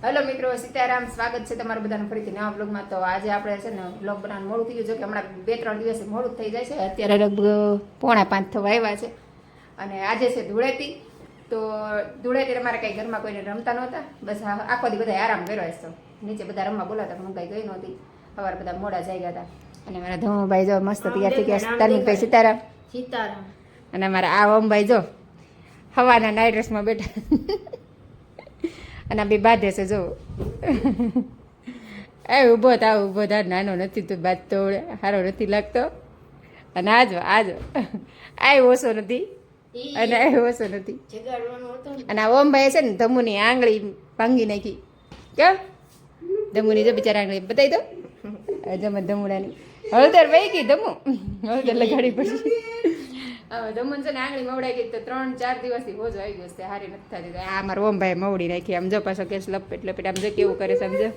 Hello મિત્રો, સીતારામ. સ્વાગત છે તમારું બધાનું ફરીથી નવા બ્લોગમાં. તો આજે આપણે છે ને બ્લોગ બનાવવાનું મોડું થઈ ગયું છે કે હમણાં 2-3 દિવસ મોડું થઈ જાય છે. અત્યારે લગભગ 4:45 થવા આવ્યા છે અને આજે છે ધૂળેટી. તો ધૂળેટી અમારે કંઈ ઘરમાં કોઈને રમતા નહોતા, બસ આખો દી બધા આરામ કર્યો હશે. નીચે બધા રમવા બોલાતા પણ હું કંઈ ગઈ નહોતી. સવારે બધા મોડા જઈ ગયા હતા અને મારા ધમુભાઈ જો મસ્ત તૈયાર થઈ ગયા. તાનિકભાઈ સીતારામ સીતારામ. અને અમારા આ ઓમભાઈ જો હવાના નાઇટ ડ્રેસમાં બેઠા અને આ બી બાંધે છે જો એ ઊભો થા નાનો નથી તો બાદ તો સારો નથી લાગતો. અને આજો આ ઓછો નથી અને આ ઓછો નથી. અને આ ઓમભાઈ છે ને ધમુની આંગળી ભાંગી નાખી. કે ધમુની જો બિચારા આંગળી બતાવી દો. જમત ધમુડાની હળદર વહી ગઈ. ધમુ હળદર લગાડી પડશે. ધમુન છે ને આંગળી મવડાઈ ગઈ તો 3-4 દિવસથી હોજો આવી ગયો છે. હારી નથી થતી. આ મારો ઓમભાઈ મવડી નાખી. આમ જો પાછો કેસ લપેટ આમ જો કેવું કરે સમજો.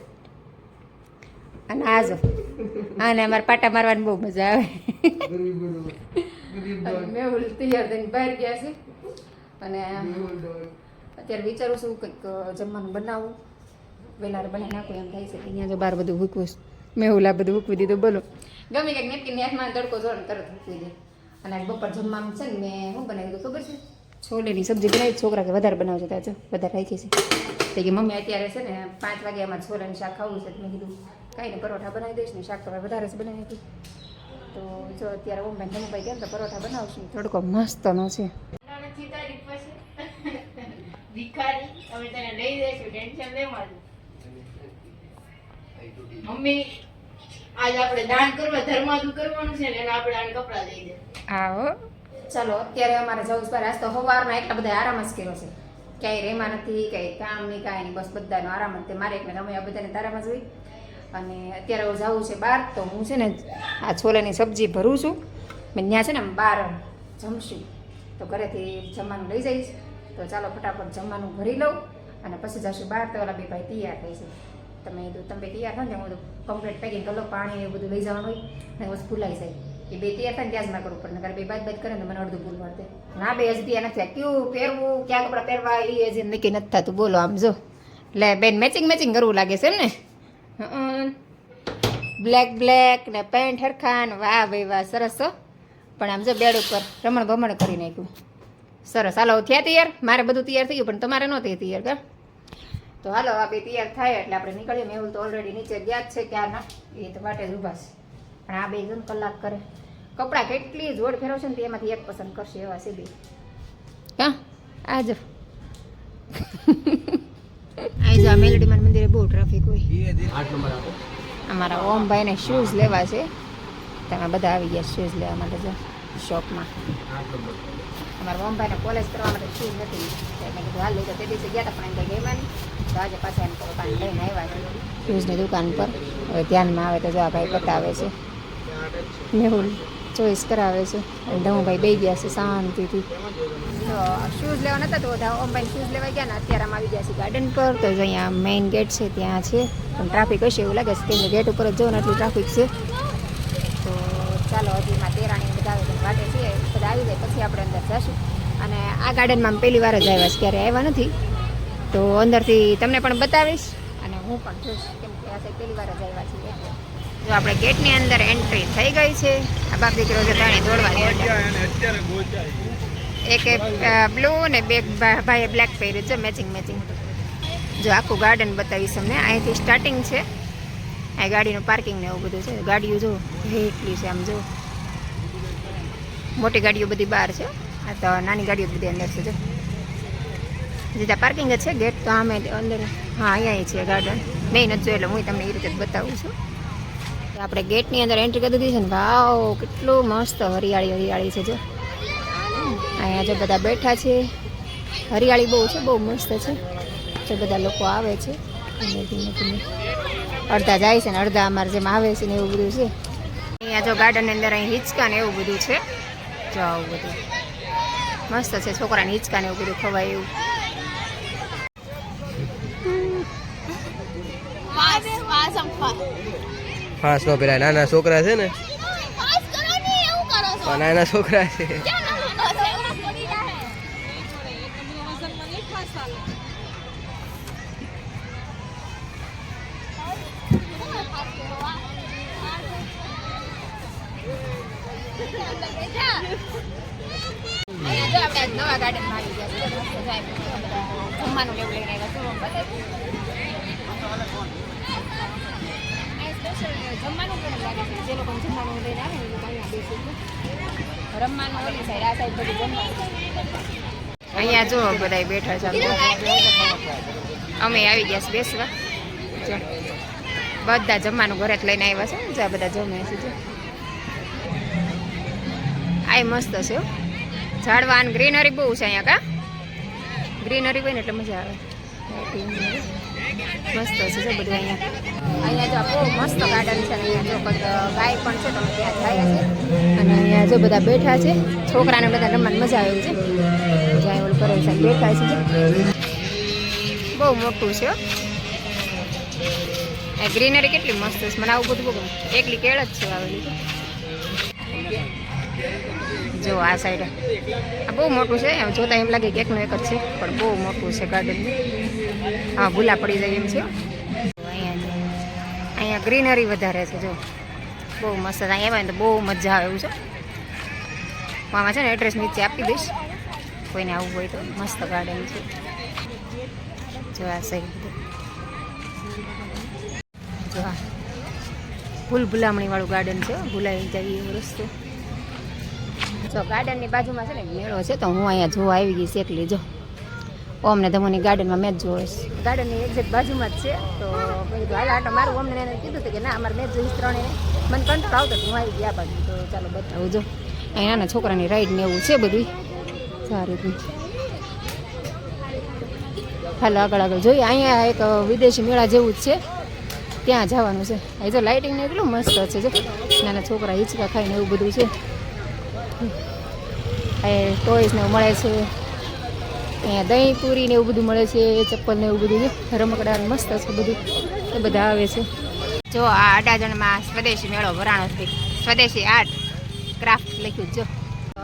અને આજો આને અમારે પાટા મારવાની બહુ મજા આવે. મેહુલ તૈયાર થઈને બહાર ગયા છે અને અત્યારે વિચારું છું કંઈક જમવાનું બનાવવું. વહેલા બનાવી નાખું એમ થાય છે. અહીંયા જો બહાર બધું મૂકવું. મેહુલ આ બધું મૂકવી દીધું. બોલો ગમે કંઈક નેપકીન હાથમાં તડકો જોડે તરત મૂકવી દે. અને બપોર જમવામાં છે ને મેં શું બનાવી દીધું ખબર છે? છોલેની સબ્જી બનાવી. છોકરા કે વધારે બનાવજો ત્યાં જો વધારે રાખી છે. તો કે મમ્મી અત્યારે છે ને 5 વાગે અમારે છોલાનું શાક ખાવું છે. મેં કીધું કાંઈ ને પરોઠા બનાવી દઈશ ને શાક તો વધારે જ બનાવી નાખી. તો જો અત્યારે ઓમભાઈ ધમુભાઈ કેમ તો પરોઠા બનાવશું. તડકો મસ્તનો છે. મમ્મી આજ આપણે દાન કરવા ધર્માદુ કરવાનું છે ને એને આપણે આને કપડા દઈ દે. આવો ચાલો અત્યારે અમારે જવું છે. આજ તો સવારના એટલા બધા આરામ જ કર્યો છે. ક્યાંય રેમાં નથી, કંઈ કામ નહીં, કાંઈ નહીં, બસ બધાનો આરામ જ. મારે એકને તમે આ બધાને તારામાં જ હોય. અને અત્યારે હું જવું છે બહાર. તો હું છે ને આ છોલાની સબ્જી ભરું છું. મેં ત્યાં છે ને બહાર જમશું તો ઘરેથી જમવાનું લઈ જઈશ. તો ચાલો ફટાફટ જમવાનું ભરી લઉં અને પછી જશું બહાર. તો ઓલા બે ભાઈ તૈયાર થઈ છે. તમે તૈયાર થાય ને હું કમ્પ્લીટ પેકિંગ કરી લો. પાણી એ બધું લઈ જવાનું હોય ને વસ્તુ ભૂલાઈ જાય. એ બે તૈયાર થાય ને ત્યાં જ ના કરવું પડે. નકર બે બાદ કરે ને મને અડધું ભૂલ મળતે. ના બે હજી તૈયાર નથી. કેવું પહેરવું, ક્યાં કપડાં પહેરવા એ હજી નક્કી નથી થતું. બોલો આમ જો એટલે બેન મેચિંગ કરવું લાગે છે એમ ને. બ્લેક ને પેન્ટ હરખા ને વાહ ભાઈ વાહ સરસ હો. પણ આમ જો બેડ ઉપર રમણ ભમણ કરી નાખ્યું. સરસ. હાલો થયા તૈયાર? મારે બધું તૈયાર થઈ ગયું પણ તમારે નહોતી તૈયાર કા? તો હાલો આ બે તૈયાર થાય એટલે આપણે નીકળીએ. મેહુલ તો ઓલરેડી નીચે ગયા જ છે ક્યારના. એ તો માટે જ ઊભા છે. પણ આ બે જણ કલાક કરે. કપડાં કેટલી જોડ ફેરવશે ને એમાંથી એક પસંદ કરશે એવા છે બે. હા આજો આજ આ મેલડીમાન મંદિરે બહુ ટ્રાફિક હોય. અમારા ઓમભાઈને શૂઝ લેવા છે. તમે બધા આવી ગયા શૂઝ લેવા માટે જો શોપમાં. અમારા ઓમભાઈને કોલેજ કરવા માટે શૂઝ નથી. મેં કીધું હાલ લઈ તો તે દિવસે ગયા હતા પણ એમ કંઈ ગઈ નહીં. તો આજે પાછા એમ દુકાન લઈને આવ્યા છે શૂઝની દુકાન પર. હવે ધ્યાનમાં આવે તો જો આ ભાઈ બતાવે છે. મેહુલ ચોઈસ કરાવે છે અને ધમુભાઈ બે ગયા છે શાંતિથી. તો શૂઝ લેવા નતા તો ઓમભાઈ શૂઝ લેવા ગયા ને અત્યારે આમ આવી ગયા છે ગાર્ડન પર. તો અહીંયા મેઇન ગેટ છે ત્યાં છે પણ ટ્રાફિક હશે એવું લાગે છે. કેમ ગેટ ઉપર જ જવું ને એટલું ટ્રાફિક છે. તો ચાલો હજી એમાં તેરાણી બધા આવે વાટે છે. બધા આવી જાય પછી આપણે અંદર જઈશું. અને આ ગાર્ડનમાં પહેલી વાર જ આવ્યા છે, ક્યારે આવ્યા નથી. તો અંદરથી તમને પણ બતાવીશ અને હું પણ જોઈશ કેમ કે આ સાહેબ પહેલી વાર જ આવ્યા છીએ એટલે. જો આપણે ગેટની અંદર એન્ટ્રી થઈ ગઈ છે. આ બાપ દીકરો છે ત્રણે દોડવા એક બ્લુ ને બે ભાઈએ બ્લેક પહેર્યું છે મેચિંગ. જો આખું ગાર્ડન બતાવીશ તમને. અહીંથી સ્ટાર્ટિંગ છે. આ ગાડીનું પાર્કિંગ ને એવું બધું છે. ગાડીઓ જો એટલી છે આમ જો. મોટી ગાડીઓ બધી બહાર છે. આ તો નાની ગાડીઓ બધી અંદર છે. જો સીધા પાર્કિંગ જ છે. ગેટ તો આમે અંદર. હા અહીંયા છે ગાર્ડન. મેં નથી જોયું એટલે હું તમને એ રીતે જ બતાવું છું. આપણે ગેટની અંદર એન્ટ્રી કરી દીધી છે ને. વાવ કેટલું મસ્ત હરિયાળી છે. જો અહીંયા જો બધા બેઠા છે. હરિયાળી બહુ છે, બહુ મસ્ત છે. જો બધા લોકો આવે છે ધીમે. અડધા જાય છે ને અડધા અમારે જેમ આવે છે ને એવું બધું છે. અહીંયા જો ગાર્ડનની અંદર અહીં હિંચકા ને એવું બધું છે. જો આવું બધું મસ્ત છે. છોકરાને હિંચકા ને એવું બધું ખવાય એવું. ફાસ નો પેલા નાના છોકરા છે ને. નાના છોકરા છે. અહીંયા જો આપણે આજ નવા ગાર્ડનમાં આવી ગયા છીએ. મસ્ત જાય જમવાનું લેવું લઈને આવ્યા છો. જમવાનું પણ લાગે છે. જે લોકો જમવાનું લઈને આવે ને એ લોકો અહીંયા બેસે છે. રમવાનું ઓલી સાઈડ, આ સાઈડ બધું જમવાનું. અહીંયા જો બધા બેઠા છે. અમે આવી ગયા છે બેસવા. જો બધા જમવાનું ઘરે જ લઈને આવ્યા છે. જો બધા જમે છે. જો આ મસ્ત છે. ઝાડવા અને ગ્રીનરી બહુ છે અહીંયા. કા ગ્રીનરી હોય ને એટલે મજા આવે. મસ્ત છે જો બધું અહીંયા જો બહુ મસ્ત ગાર્ડન છે. અહીંયા જો ગાય પણ છે. તમે ત્યાં જાય છે. અને અહીંયા જો બધા બેઠા છે. છોકરાને બધા રમવાની મજા આવે છે. જ્યાં ઓલું કરે છે બેઠા છે. બહુ મોટું છે. ગ્રીનરી કેટલી મસ્ત છે. મને આવું બધું બહુ એકલી કેળ જ છે આવેલી. જો આ સાઈડ આ બહુ મોટું છે. એમ જોતા એમ લાગે કે એકનું એક જ છે, પણ બહુ મોટું છે ગાર્ડન. હા, ભૂલા પડી જાય એમ છે. અહીંયા ગ્રીનરી વધારે છે. જો બહુ મસ્ત. અહીંયા આવે ને તો બહુ મજા આવે એવું છે. આમાં છે ને એડ્રેસ નીચે આપી દઈશ, કોઈને આવવું હોય તો. મસ્ત ગાર્ડન છે. જો આ સાઈડ જો આ ભૂલામણી વાળું ગાર્ડન છે. ભૂલાઈ જાય એવો રસ્તો. જો ગાર્ડનની બાજુમાં છે ને મેળો છે, તો હું અહીંયા જોવા આવી ગઈ એકલી. જો ઓમને ધમોની ગાર્ડનમાં મેચ જોઈશ. ગાર્ડનની એક્ઝેક્ટ બાજુમાં જ છે. તો કીધું હાલ આટો મારું. અમને એને કીધું હતું કે ના અમારે મેચ જોઈશ ત્રણે. મને કંટાળો આવતો હું આવી ગયા બાજુ. તો ચાલો બતાવું. જો અહીં નાના છોકરાની રાઈડ ને એવું છે બધું સારી રીતનું. હાલો આગળ આગળ જોઈએ. અહીંયા એક વિદેશી મેળા જેવું જ છે, ત્યાં જવાનું છે. એ જો લાઇટિંગ ને એટલું મસ્ત છે. જો નાના છોકરા હિંચકા ખાઈને એવું બધું છે. એ ટોયસ ને એવું મળે છે. અહીંયા દહીં પૂરી ને એવું બધું મળે છે. ચપ્પલ ને એવું બધું છે. રમકડા મસ્ત છે બધું. એ બધા આવે છે. જો આ અડાજણમાં સ્વદેશી મેળો ભરાણો છે. સ્વદેશી આર્ટ ક્રાફ્ટ લખ્યું. જો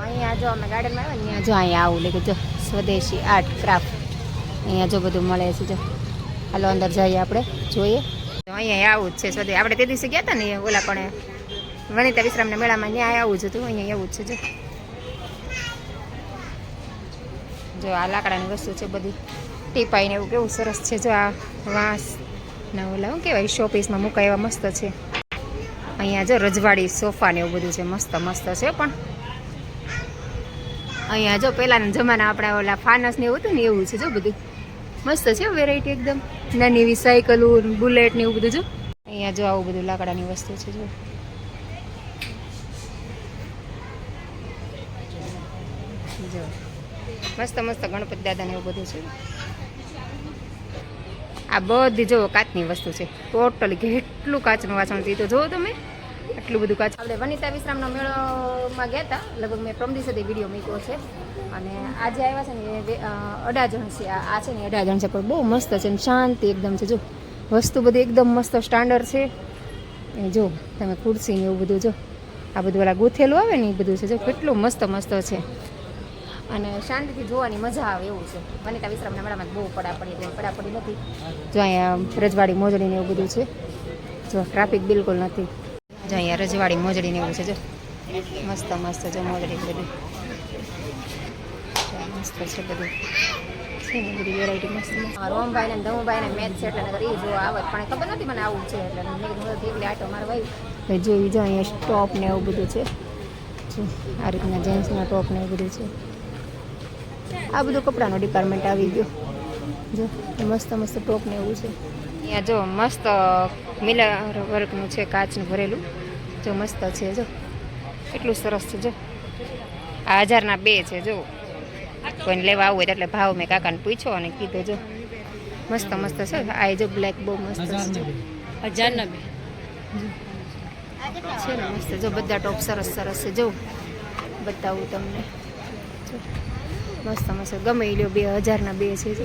અહીંયા જો અમે ગાર્ડનમાં આવ્યા ને જો અહીંયા આવું લખ્યું. જો સ્વદેશી આર્ટ ક્રાફ્ટ. અહીંયા જો બધું મળે છે. જો હાલો અંદર જઈએ આપણે જોઈએ. અહીંયા આવું જ છે સ્વદેશી. આપણે તે દિવસે ગયા હતા ને ઓલા પણ વનિતા વિશ્રામના મેળામાં ત્યાં આવું જ હતું. અહીંયા આવું જ છે. જો આ લાકડાની વસ્તુ છે બધી. ટીપાઈને એવું કેવું સરસ છે. જો આ વાંસ ના ઓલા શું કહેવાય શોપીસમાં મુકાય એવા મસ્ત છે. અહીંયા જો રજવાડી સોફા ને એવું બધું છે. મસ્ત મસ્ત છે. પણ અહીંયા જો પહેલાના જમાના આપણા ઓલા ફાનસ ને એવું હતું ને એવું છે. જો બધું મસ્ત છે. વેરાયટી એકદમ નાની એવી સાયકલો બુલેટ ને એવું બધું. જો અહીંયા જો આવું બધું લાકડાની વસ્તુ છે. જો જો મસ્ત મસ્ત ગણપતિ દાદા ને એવું બધું છે. આ બધી જો કાચની વસ્તુ છે. ટોટલી કેટલું કાચનું વાસણ છે. તો જુઓ તમે એટલું બધું કાચ. આપણે વનિતા વિશ્રામનો મેળોમાં ગયા હતા. લગભગ મેં પ્રમ દિવસે વિડીયો મૂક્યો છે. અને આજે આવ્યા છે ને અડાજણ છે. આ છે ને અડાજણ છે, પણ બહુ મસ્ત છે ને શાંતિ એકદમ છે. જો વસ્તુ બધી એકદમ મસ્ત સ્ટાન્ડર્ડ છે. એ જો તમે ખુરશી ને એવું બધું જો આ બધું ઓલા ગૂંથેલું આવે ને એ બધું છે. જો કેટલું મસ્ત મસ્ત છે. અને શાંતિથી જોવાની મજા આવે એવું છે. વનિતા વિશ્રામના મેળામાં બહુ પડાપડી નથી. જો અહીંયા રજવાડી મોજડી ને એવું બધું છે. જો ટ્રાફિક બિલકુલ નથી. જો અહીંયા રજવાડી મોજડી ને એવું છે. જો મસ્ત મસ્ત જો મોજડી બધું મસ્ત છે. બધું છે ને બધી વેરાયટી મસ્ત મસ્ત. રોમભાઈ ને ધમુભાઈ ને મેચ છે એટલે નગર એ જો આવત, પણ ખબર નથી મને આવું છે એટલે મેં કીધું એટલે આટો મારવા આવી. જોઈ જો અહીંયા ટોપ ને એવું બધું છે. આ રીતના જેન્ટ્સના ટોપ ને એવું બધું છે. આ બધું કપડાનો ડિપાર્ટમેન્ટ આવી ગયો. જો મસ્ત મસ્ત ટોપ ને એવું છે. અહીંયા જો મસ્ત મિલર વર્કનું છે. કાચનું ભરેલું જો મસ્ત છે. જો કેટલું સરસ છે. જો આ 1000ના 2 છે. જો કોઈને લેવા આવવું હોય એટલે ભાવ મેં કાકાને પૂછ્યો અને કીધું. જો મસ્ત મસ્ત છે. આ જો બ્લેક બહુ મસ્ત છે. 1000ના 2 છે ને મસ્ત. જો બધા ટોપ સરસ સરસ છે. જો બતાવું તમને. મસ્ત મસ્ત ગમે એ લ્યો. 2000ના 2 છે. જો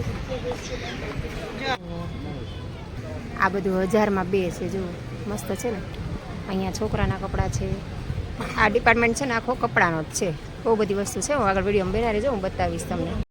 આ બધું 1000માં 2 છે. જો મસ્ત છે ને. અહીંયા છોકરાના કપડાં છે. આ ડિપાર્ટમેન્ટ છે ને આખો કપડાનો જ છે. બહુ બધી વસ્તુ છે. હું આગળ વિડીયોમાં બનાવી રહેજો, હું બતાવીશ તમને.